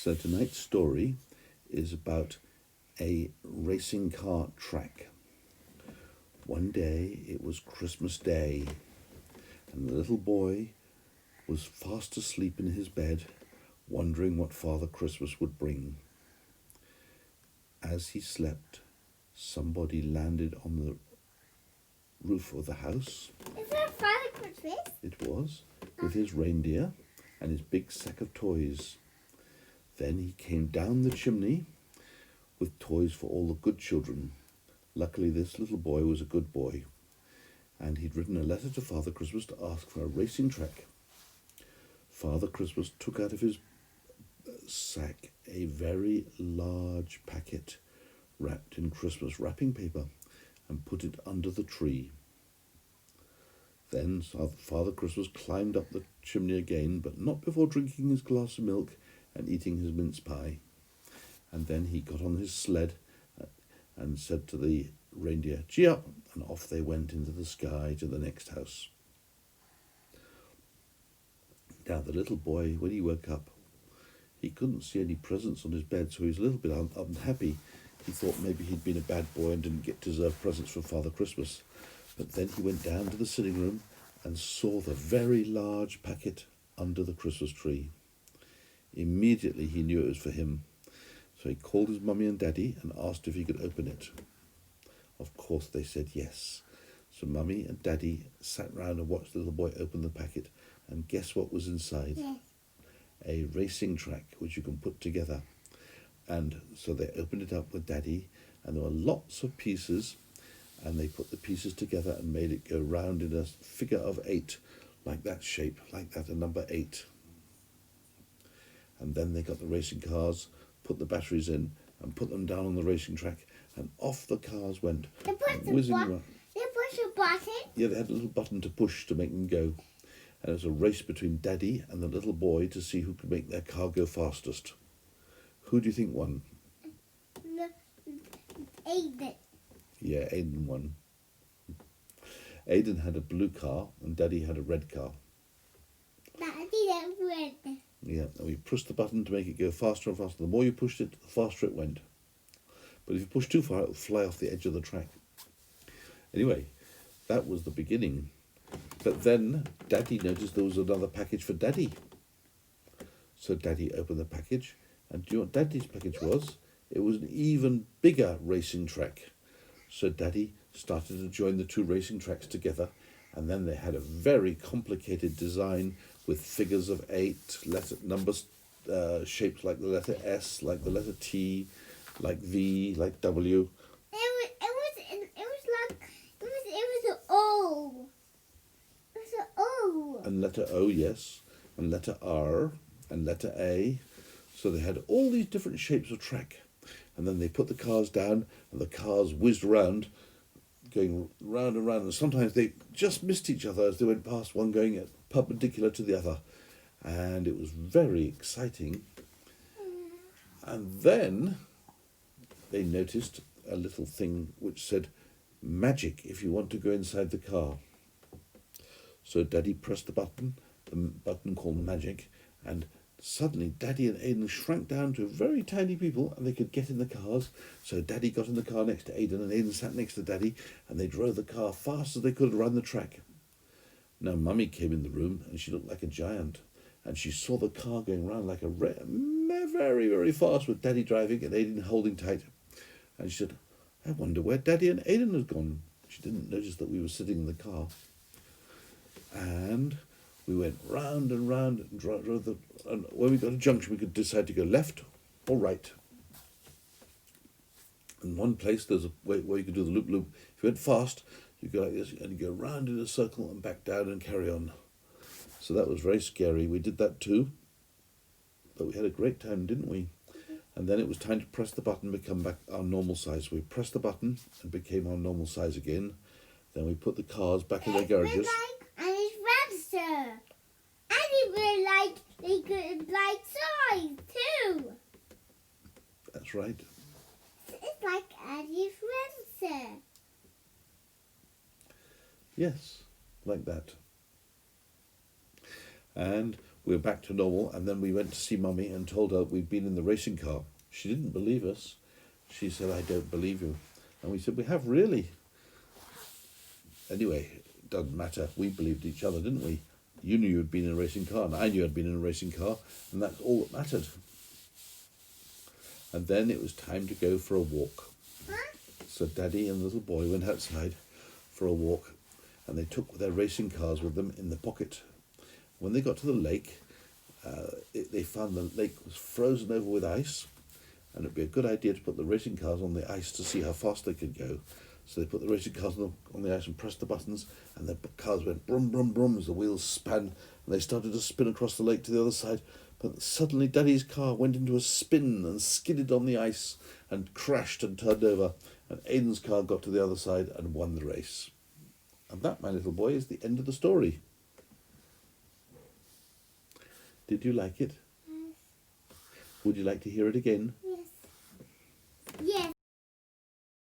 So tonight's story is about a racing car track. One day it was Christmas Day, and the little boy was fast asleep in his bed, wondering what Father Christmas would bring. As he slept, somebody landed on the roof of the house. Is that Father Christmas? It was, with his reindeer and his big sack of toys. Then he came down the chimney with toys for all the good children. Luckily, this little boy was a good boy, and he'd written a letter to Father Christmas to ask for a racing track. Father Christmas took out of his sack a very large packet wrapped in Christmas wrapping paper and put it under the tree. Then Father Christmas climbed up the chimney again, but not before drinking his glass of milk and eating his mince pie. And then he got on his sled and said to the reindeer, "Gee up!" and off they went into the sky to the next house. Now the little boy, when he woke up, he couldn't see any presents on his bed, so he was a little bit unhappy. He thought maybe he'd been a bad boy and didn't get to deserve presents from Father Christmas. But then he went down to the sitting room and saw the very large packet under the Christmas tree. Immediately he knew it was for him. So he called his mummy and daddy and asked if he could open it. Of course they said yes. So mummy and daddy sat round and watched the little boy open the packet, and guess what was inside? Yes. A racing track which you can put together. And so they opened it up with daddy, and there were lots of pieces, and they put the pieces together and made it go round in a figure of 8, like that shape, like that, a number 8. And then they got the racing cars, put the batteries in, and put them down on the racing track, and off the cars went. They push a button? Yeah, they had a little button to push to make them go. And it was a race between Daddy and the little boy to see who could make their car go fastest. Who do you think won? Aiden. Yeah, Aiden won. Aiden had a blue car and Daddy had a red car. Daddy had red. Yeah, and we pushed the button to make it go faster and faster. The more you pushed it, the faster it went. But if you push too far, it would fly off the edge of the track. Anyway, that was the beginning. But then Daddy noticed there was another package for Daddy. So Daddy opened the package, and do you know what Daddy's package was? It was an even bigger racing track. So Daddy started to join the two racing tracks together, and then they had a very complicated design with figures of 8, numbers shaped like the letter S, like the letter T, like V, like W. It was an O. It was an O. And letter O, yes, and letter R, and letter A. So they had all these different shapes of track. And then they put the cars down, and the cars whizzed around, going round and round. And sometimes they just missed each other as they went past, one going perpendicular to the other. And it was very exciting. And then they noticed a little thing which said, "Magic if you want to go inside the car." So Daddy pressed the button called Magic, and suddenly Daddy and Aiden shrank down to very tiny people, and they could get in the cars. So Daddy got in the car next to Aiden, and Aiden sat next to Daddy, and they drove the car fast as they could around the track. Now Mummy came in the room, and she looked like a giant, and she saw the car going round like very, very fast, with Daddy driving and Aiden holding tight. And she said, "I wonder where Daddy and Aiden had gone." She didn't notice that we were sitting in the car. And we went round and round and drove and when we got to a junction, we could decide to go left or right. In one place, there's a way where you could do the loop-loop. If you went fast, you go like this, and you go round in a circle and back down and carry on. So that was very scary. We did that too. But we had a great time, didn't we? And then it was time to press the button and become back our normal size. We pressed the button and became our normal size again. Then we put the cars back in their garages. And his hamster. And he could like size too. That's right. It's like Eddie's hamster. Yes, like that. And we were back to normal, and then we went to see Mummy and told her we'd been in the racing car. She didn't believe us. She said, I don't believe you. And we said, we have really. Anyway, it doesn't matter. We believed each other, didn't we? You knew you'd been in a racing car, and I knew I'd been in a racing car, and that's all that mattered. And then it was time to go for a walk. So Daddy and the little boy went outside for a walk, and they took their racing cars with them in the pocket. When they got to the lake, they found the lake was frozen over with ice, and it'd be a good idea to put the racing cars on the ice to see how fast they could go. So they put the racing cars on the ice and pressed the buttons, and the cars went brum, brum, brum as the wheels span, and they started to spin across the lake to the other side. But suddenly Daddy's car went into a spin and skidded on the ice and crashed and turned over, and Aiden's car got to the other side and won the race. And that, my little boy, is the end of the story. Did you like it? Yes. Would you like to hear it again? Yes.